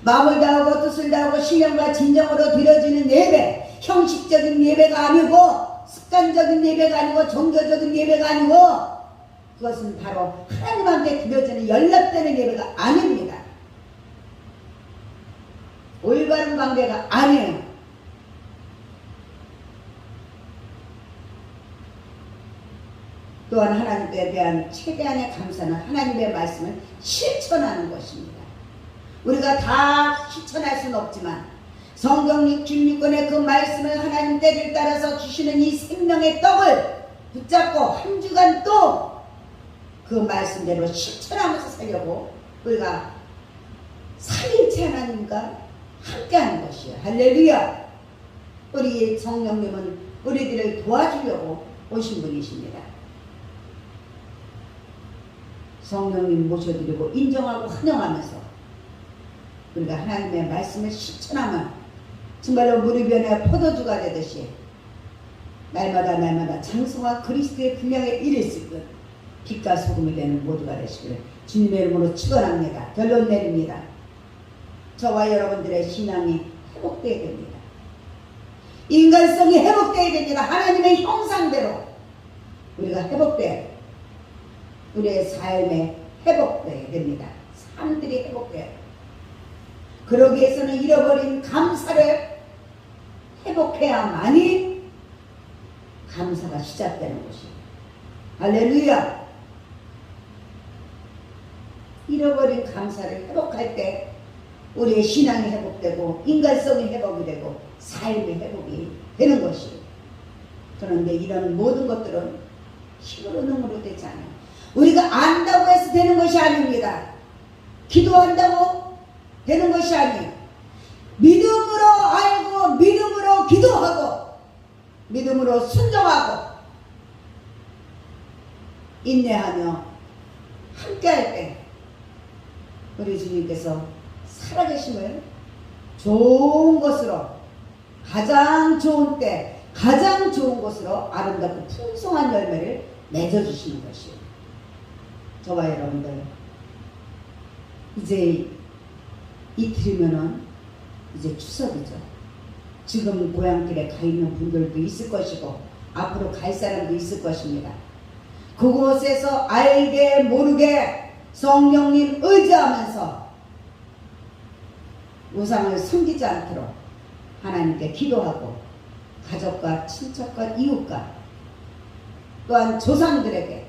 마음을 다하고 뜻을 다하고 신령과 진정으로 드려지는 예배, 형식적인 예배가 아니고 습관적인 예배가 아니고 종교적인 예배가 아니고 그것은 바로 하나님한테 드려지는 연락되는 예배가 아닙니다. 올바른 관계가 아니에요. 또한 하나님께 대한 최대한의 감사는 하나님의 말씀을 실천하는 것입니다. 우리가 다 실천할 수는 없지만 성경 66권의 그 말씀을 하나님 때를 따라서 주시는 이 생명의 떡을 붙잡고 한 주간 또 그 말씀대로 실천하면서 살려고 우리가 삼일체 하나님과 함께하는 것이에요. 할렐루야. 우리 성령님은 우리들을 도와주려고 오신 분이십니다. 성령님 모셔드리고 인정하고 환영하면서 우리가 하나님의 말씀을 실천하면 정말로 무릎 위에 포도주가 되듯이 날마다 장성화 그리스도의 분량에 이를 수 있는 빛과 소금이 되는 모두가 되시기를 주님의 이름으로 축원합니다. 결론 내립니다. 저와 여러분들의 신앙이 회복되어야 됩니다. 인간성이 회복되어야 됩니다. 하나님의 형상대로 우리가 회복돼야 돼요. 우리의 삶에 회복되어야 됩니다. 삶들이 회복돼야 돼요. 그러기 위해서는 잃어버린 감사를 회복해야만이 감사가 시작되는 것입니다. 할렐루야. 잃어버린 감사를 회복할 때 우리의 신앙이 회복되고 인간성이 회복이 되고 삶의 회복이 되는 것이에요. 그런데 이런 모든 것들은 힘으로 능으로 되지 않아요. 우리가 안다고 해서 되는 것이 아닙니다. 기도한다고 되는 것이 아니에요. 믿음으로 알고 그래도 믿음으로 기도하고 믿음으로 순종하고 인내하며 함께할 때 우리 주님께서 살아계심을 좋은 것으로 가장 좋은 때 가장 좋은 것으로 아름답고 풍성한 열매를 맺어주시는 것이에요. 저와 여러분들 이제 이틀이면은 이제 추석이죠. 지금 고향길에 가 있는 분들도 있을 것이고 앞으로 갈 사람도 있을 것입니다. 그곳에서 알게 모르게 성령님 의지하면서 우상을 섬기지 않도록 하나님께 기도하고 가족과 친척과 이웃과 또한 조상들에게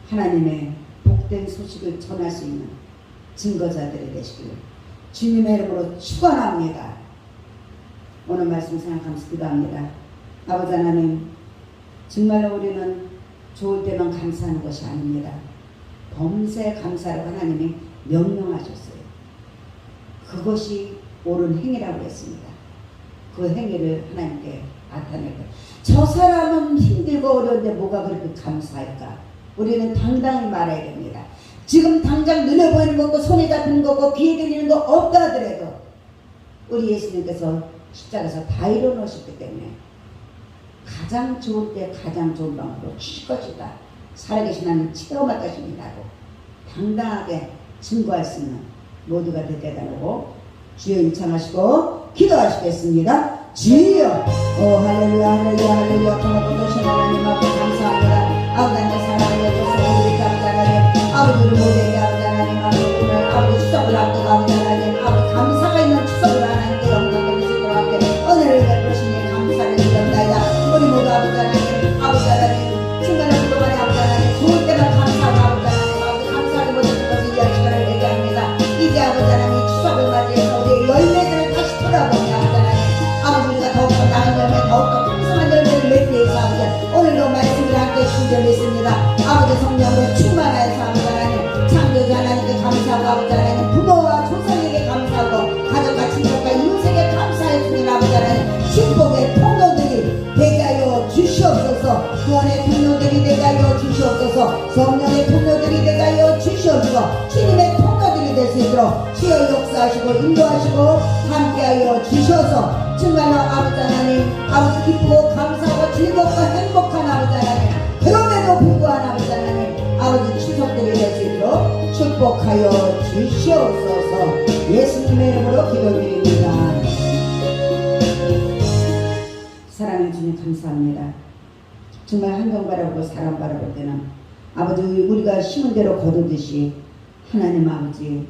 하나님의 복된 소식을 전할 수 있는 증거자들이 되시길 주님의 이름으로 축원합니다. 오늘 말씀 생각하면서 기도합니다. 아버지 하나님, 정말로 우리는 좋을 때만 감사하는 것이 아닙니다. 범세 감사로 하나님이 명령하셨어요. 그것이 옳은 행위라고 했습니다. 그 행위를 하나님께 나타낼 거예요. 저 사람은 힘들고 어려운데 뭐가 그렇게 감사할까? 우리는 당당히 말해야 됩니다. 지금 당장 눈에 보이는 것고 손에 잡히는 것고 귀에 들리는 거 없다 하더라도 우리 예수님께서 십자가에서 다 이뤄놓으셨기 때문에 가장 좋을 때 가장 좋은 방법으로 주실 것이다. 살아계신 하나님 체험할 것입니다고 당당하게 증거할 수 있는 모두가 되게 해달라고 주여 인창하시고 기도하시겠습니다. 주여 할렐루야 할렐루야 할렐루야 고맙고도신 하나님 앞에 감사합니다. 아버지 하나님 사랑하여 주셔서 우리 감사하는 아버지 우리 모두에게 아버지 하나님 오늘 아버지 추석을 앞두고 아버지 하나님 아버지 감사가 있는 추석을 하나님께 영광 돌리시도록 함께 은혜를 베푸시니 감사를 드립니다. 우리 모두 아버지 하나님 순간에 그동안에 아버지 하나님 좋을 때만 감사하고 아버지 하나님 감사하지 못했던 것을 이해할 시간을 내게 합니다. 이제 아버지 하나님 추석을 맞이해서 우리의 열매들을 다시 돌아보니 아버지 하나님 우리가 더욱더 나은 열매 더욱더 풍성한 열매를 맺기 위해서 아버지 오늘도 말씀을 함께 주시려 믿습니다. 아버지 성령으로 충만하여서 아버지 하나님 창조주 하나님께 감사하고 아버지 하나님 부모와 조상에게 감사하고 가족과 친척과 이웃에게 감사했으니 아버지 하나님 축복의 통로들이 되게 하여 주시옵소서. 구원의 통로들이 되게 하여 주시옵소서. 성령의 통로들이 되게 하여 주시옵소서. 주님의 통로들이 될 수 있도록 주여 역사하시고 인도하시고 함께하여 주셔서 정말로 아버지 하나님 아버지 기쁘고 감사하고 즐겁고 행복한 아버지 하나님 그럼에도 불구한 아버지 하나님 아버지 추석들이 될 수 있도록 축복하여 주시옵소서. 예수님의 이름으로 기도드립니다. 사랑해 주님 감사합니다. 정말 한경 바라보고 사람 바라볼 때는 아버지 우리가 심은 대로 거두듯이 하나님 아버지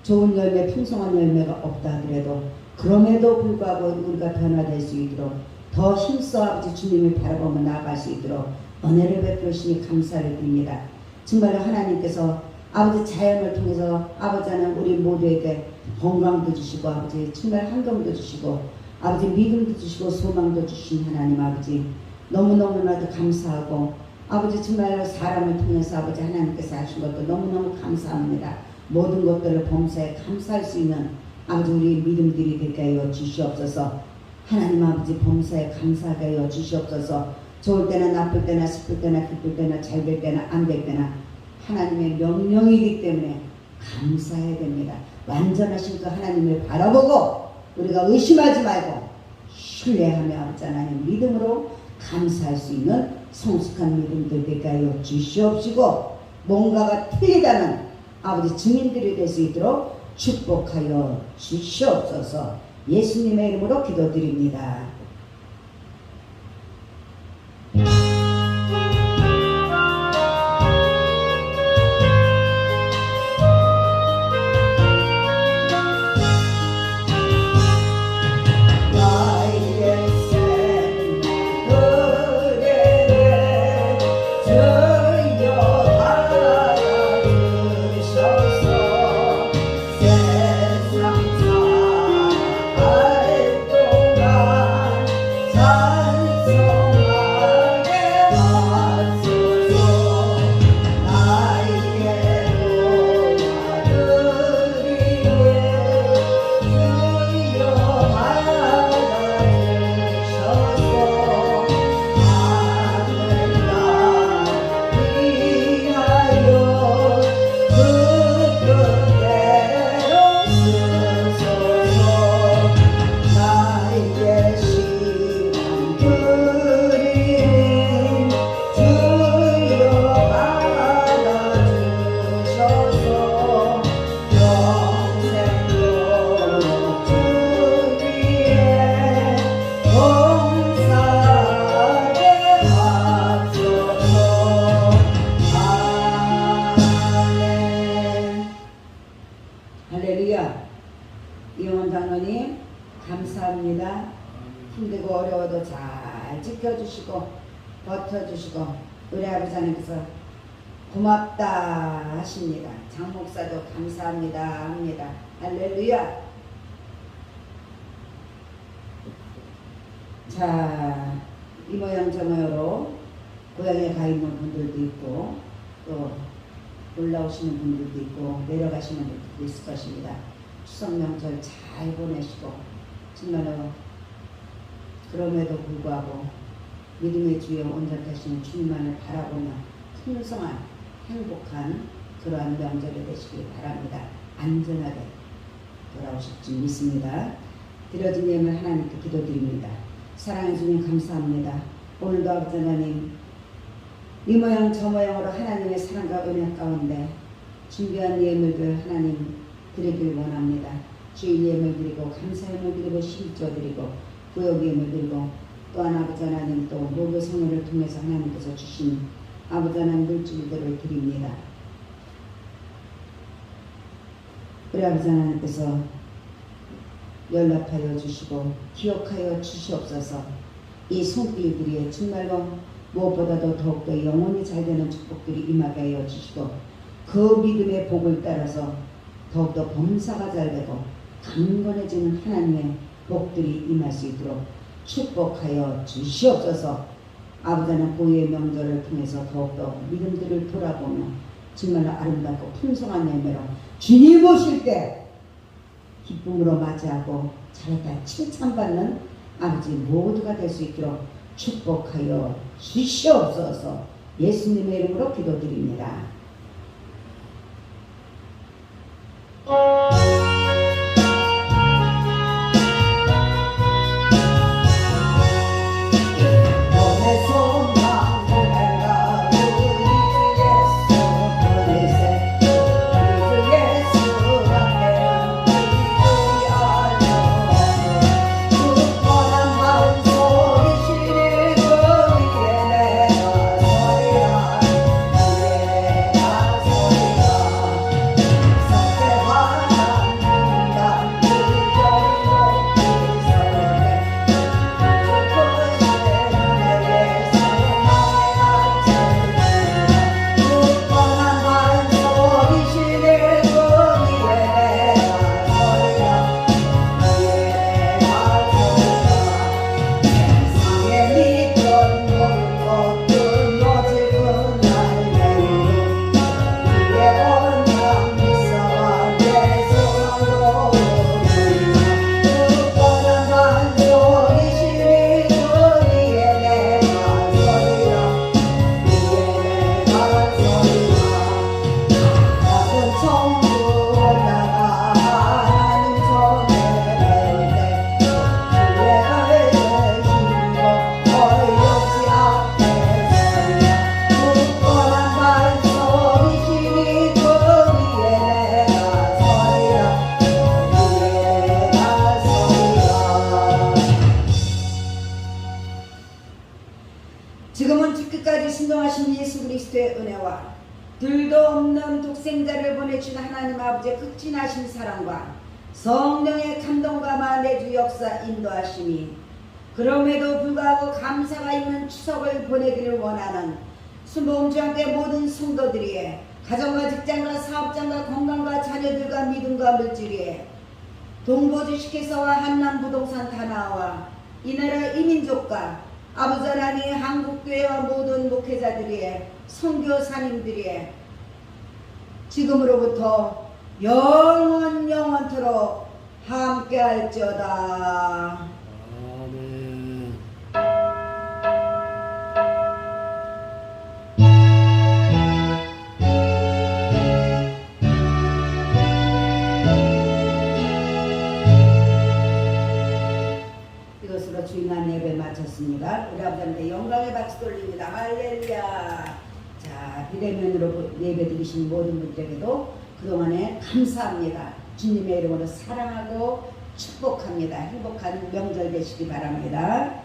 좋은 열매 풍성한 열매가 없다 하더라도 그럼에도 불구하고 우리가 변화될 수 있도록 더 힘써 아버지 주님을 바라보며 나아갈 수 있도록 은혜를 베푸시니 감사를 드립니다. 정말로 하나님께서 아버지 자연을 통해서 아버지 하나님 우리 모두에게 건강도 주시고 아버지 정말 환경도 주시고 아버지 믿음도 주시고 소망도 주신 하나님 아버지 너무너무나도 감사하고 아버지 정말 사람을 통해서 아버지 하나님께서 하신 것도 너무너무 감사합니다. 모든 것들을 범사에 감사할 수 있는 아버지 우리 믿음들이 되게 하여 주시옵소서. 하나님 아버지 범사에 감사하게 하여 주시옵소서. 좋을 때나 나쁠 때나 슬플 때나 기쁠 때나 잘 될 때나 안 될 때나 하나님의 명령이기 때문에 감사해야 됩니다. 완전하신 그 하나님을 바라보고 우리가 의심하지 말고 신뢰하며 아버지 하나님 믿음으로 감사할 수 있는 성숙한 믿음들 되게 하여 주시옵시고 뭔가가 틀리다는 아버지 증인들이 될 수 있도록 축복하여 주시옵소서. 예수님의 이름으로 기도드립니다. 세상 살 동안 감사합니다. 힘들고 어려워도 잘 지켜주시고 버텨주시고 우리 아버지 하나님께서 고맙다 하십니다. 장 목사도 감사합니다 합니다. 할렐루야. 자, 이 모양 저 모양으로 고향에 가 있는 분들도 있고 또 올라오시는 분들도 있고 내려가시는 분들도 있을 것입니다. 추석 명절 잘 보내시고 정말로 그럼에도 불구하고 믿음의 주에 온전하시는 주님만을 바라보며 풍성한 행복한 그러한 명절이 되시길 바랍니다. 안전하게 돌아오실 줄 믿습니다. 드려진 예물 하나님께 기도드립니다. 사랑해 주님 감사합니다. 오늘도 아버지 하나님 이 모양 저 모양으로 하나님의 사랑과 은혜 가운데 준비한 예물들 하나님 드리길 원합니다. 주일 예물 드리고 감사 예물 드리고 실조 드리고 구역 예물 드리고 또한 아버지 하나님 또 목요 성회를 통해서 하나님께서 주신 아버지 하나님 물질들을 드립니다. 우리 아버지 하나님께서 연락하여 주시고 기억하여 주시옵소서. 이 손길들이 정말로 무엇보다도 더욱더 영원히 잘되는 축복들이 임하게 하여 주시고 그 믿음의 복을 따라서 더욱더 범사가 잘되고 강건해지는 하나님의 복들이 임할 수 있도록 축복하여 주시옵소서. 아버지 하나님 고유의 명절을 통해서 더욱더 믿음들을 돌아보며 정말로 아름답고 풍성한 열매로 주님 오실 때 기쁨으로 맞이하고 잘했다 칭찬받는 아버지 모두가 될 수 있도록 축복하여 주시옵소서. 예수님의 이름으로 기도드립니다. 지금은 죽기까지 신동하신 예수 그리스도의 은혜와 둘도 없는 독생자를 보내준 하나님 아버지의 극진하신 사랑과 성령의 감동과 내주 역사 인도하심이 그럼에도 불구하고 감사가 있는 추석을 보내기를 원하는 순복음주한교회 모든 성도들이 가정과 직장과 사업장과 건강과 자녀들과 믿음과 물질이 동부주식회사와 한남부동산 다나와 이 나라 이민족과 아버지 하나님 한국교회와 모든 목회자들이 선교사님들이 지금으로부터 영원토록 함께할지어다. 아멘. 이것으로 주일날 예배 마쳤습니다. 우리 아버지한테 영광의 박수 돌립니다. 할렐루야. 자, 비대면으로 예배 드리신 모든 분들에게도 그동안에 감사합니다. 주님의 이름으로 사랑하고 축복합니다. 행복한 명절 되시기 바랍니다.